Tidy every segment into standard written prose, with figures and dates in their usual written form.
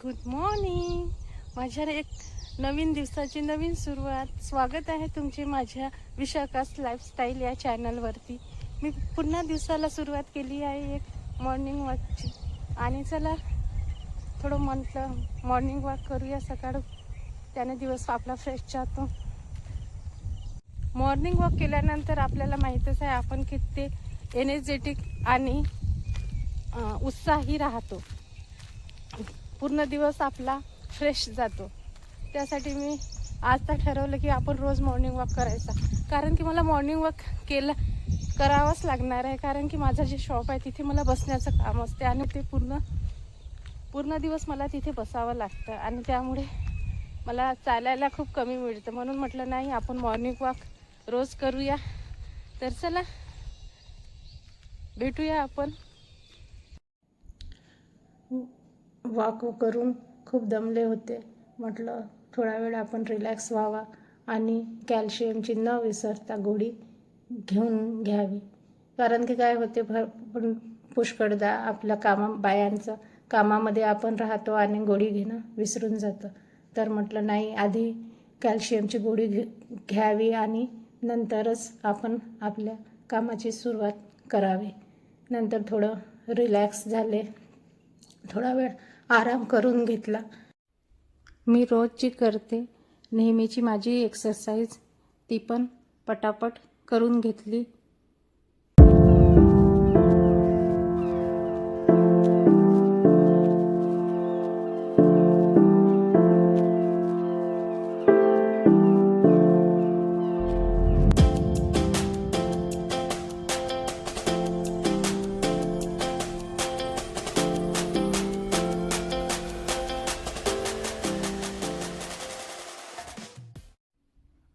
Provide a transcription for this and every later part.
Good morning. माझ्या एक नवीन दिवसाची नवीन सुरुवात. स्वागत आहे तुमचे माझ्या विशाखास लाईफस्टाईल या चॅनलवरती. मी पुन्हा दिवसाला सुरुवात केली आहे एक मॉर्निंग वॉकची. आणि चला थोडं म्हटलं मॉर्निंग वॉक करूया सकाळ, त्याने दिवस आपला फ्रेश जातो. मॉर्निंग वॉक केल्यानंतर आपल्याला माहीतच आहे आपण किती एनर्जेटिक आणि उत्साही राहतो. पूर्ण दिवस आपला फ्रेश जातो. त्यासाठी मी आज तर ठरवलं की आपण रोज मॉर्निंग वॉक करायचा. कारण की मला मॉर्निंग वॉक करावंच लागणार आहे. कारण की माझं जे शॉप आहे तिथे मला बसण्याचं काम असते आणि ते पूर्ण दिवस मला तिथे बसावं लागतं आणि त्यामुळे मला चालायला खूप कमी मिळतं. म्हणून म्हटलं नाही, आपण मॉर्निंग वॉक रोज करूया. तर चला भेटूया आपण. वॉक करून खूप दमले होते. म्हटलं थोडा वेळ आपण रिलॅक्स व्हावा आणि कॅल्शियमची न विसरता गोळी घेऊन घ्यावी. कारण की काय होते, पण पुष्कळदा आपल्या बायांचं कामामध्ये आपण राहतो आणि गोळी घेणं विसरून जातं. तर म्हटलं नाही, आधी कॅल्शियमची गोळी घ्यावी आणि नंतरच आपण आपल्या कामाची सुरुवात करावी. नंतर थोडं रिलॅक्स झाले, थोडा वेळ आराम करून घेतला. मी रोजची करते नेहमीची माझी एक्सरसाइज, ती पण पटापट करून घेतली.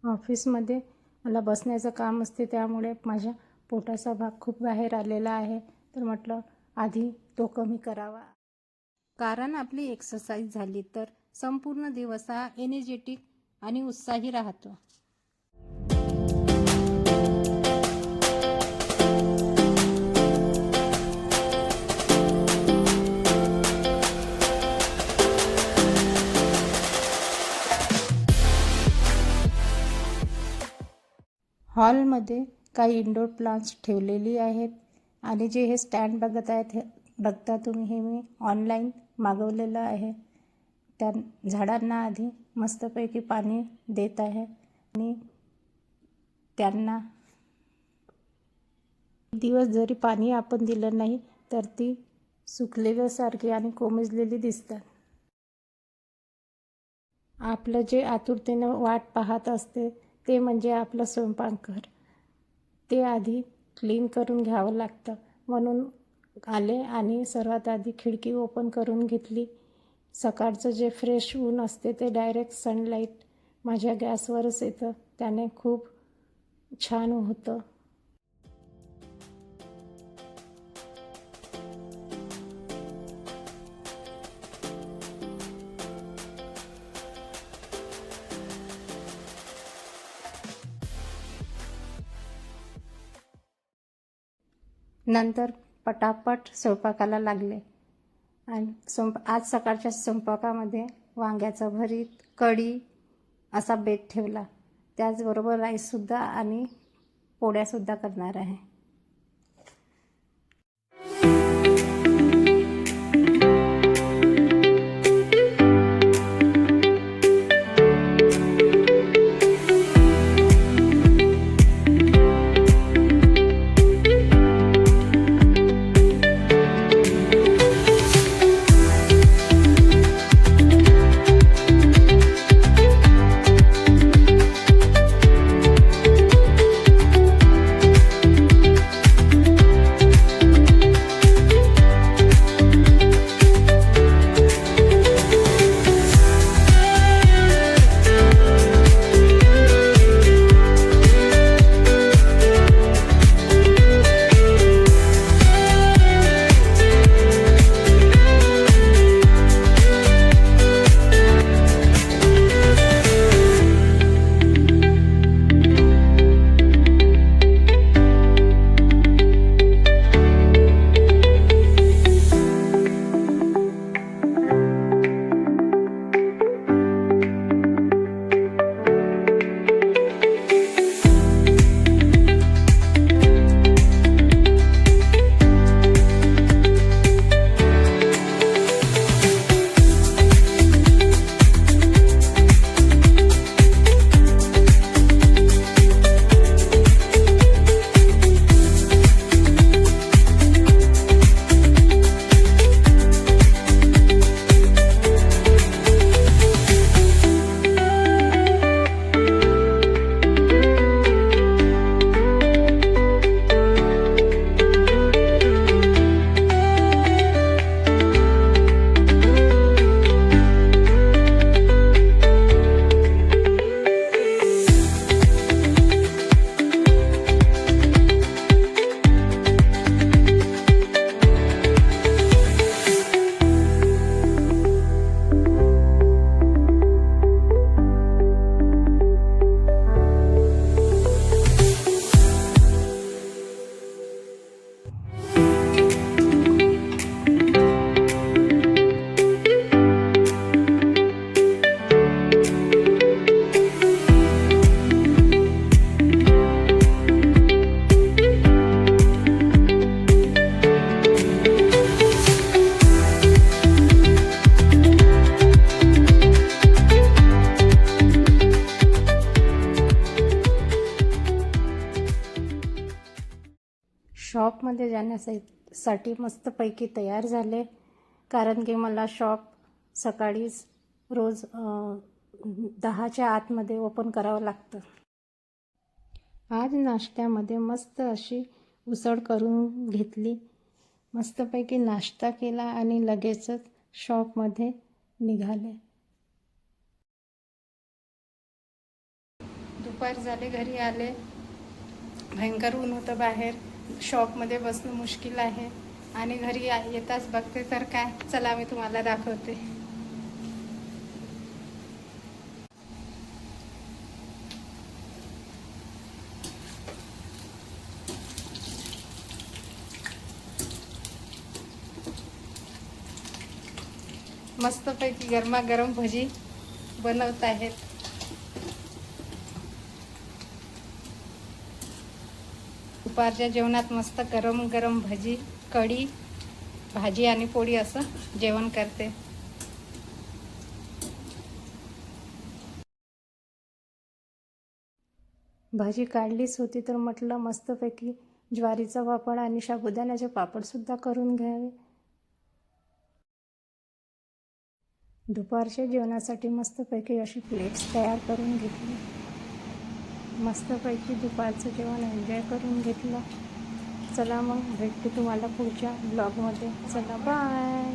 ऑफिसमध्ये मला बसण्याचं काम असते, त्यामुळे माझ्या पोटाचा भाग खूप बाहेर आलेला आहे. तर म्हटलं आधी तो कमी करावा. कारण आपली एक्सरसाइज झाली तर संपूर्ण दिवस हा एनर्जेटिक आणि उत्साही राहतो. हॉलमध्ये काही इंडोर प्लांट्स ठेवलेली आहेत आणि जे हे स्टँड बघता तुम्ही, हे मी ऑनलाईन मागवलेलं आहे. त्या झाडांना आधी मस्तपैकी पाणी देत आहे आणि त्यांना दिवस जरी पाणी आपण दिलं नाही तर ती सुकलेल्यासारखी आणि कोमेजलेली दिसतात. आपलं जे आतुरतेने वाट पाहत असते ते म्हणजे आपलं स्वयंपाकघर. ते आधी क्लीन करून घ्यावं लागतं. म्हणून आले आणि सर्वात आधी खिडकी ओपन करून घेतली. सकाळचं जे फ्रेश ऊन असते ते डायरेक्ट सनलाईट माझ्या गॅसवरच येतं, त्याने खूप छान होतं. नंतर पटापट स्वयंपाकाला लागले आणि आज सकाळच्या स्वयंपाकामध्ये वांग्याचं भरीत, कढी असा बेत ठेवला. त्याचबरोबर राईससुद्धा आणि पोळ्यासुद्धा करणार आहे. शॉपमध्ये जाण्यासाठी मस्तपैकी तयार झाले, कारण की मला शॉप सकाळीच रोज 10च्या आतमध्ये ओपन करावं लागतं. आज नाश्त्यामध्ये मस्त अशी उसळ करून घेतली, मस्तपैकी नाश्ता केला आणि लगेचच शॉपमध्ये निघाले. दुपार झाले, घरी आले. भयंकर ऊन होतं बाहेर, शॉपमध्ये बसणं मुश्किल आहे आणि घरी येताच बघते तर काय, चला मी तुम्हाला दाखवते. मस्तपैकी गरमागरम भजी बनवत आहेत. दुपारच्या जेवणात मस्त गरम गरम भजी, कढी, भाजी आणि पोळी असं जेवण करते. भाजी काढलीच होती तर म्हटलं मस्तपैकी ज्वारीचा पापड आणि साबुदाण्याचे पापडसुद्धा करून घ्यावे. दुपारच्या जेवणासाठी मस्तपैकी अशी प्लेट्स तयार करून घेतली. मस्तपैकी दुपारचं जेवण एन्जॉय करून घेतलं. चला मग भेटते तुम्हाला पुढच्या ब्लॉगमध्ये. चला बाय.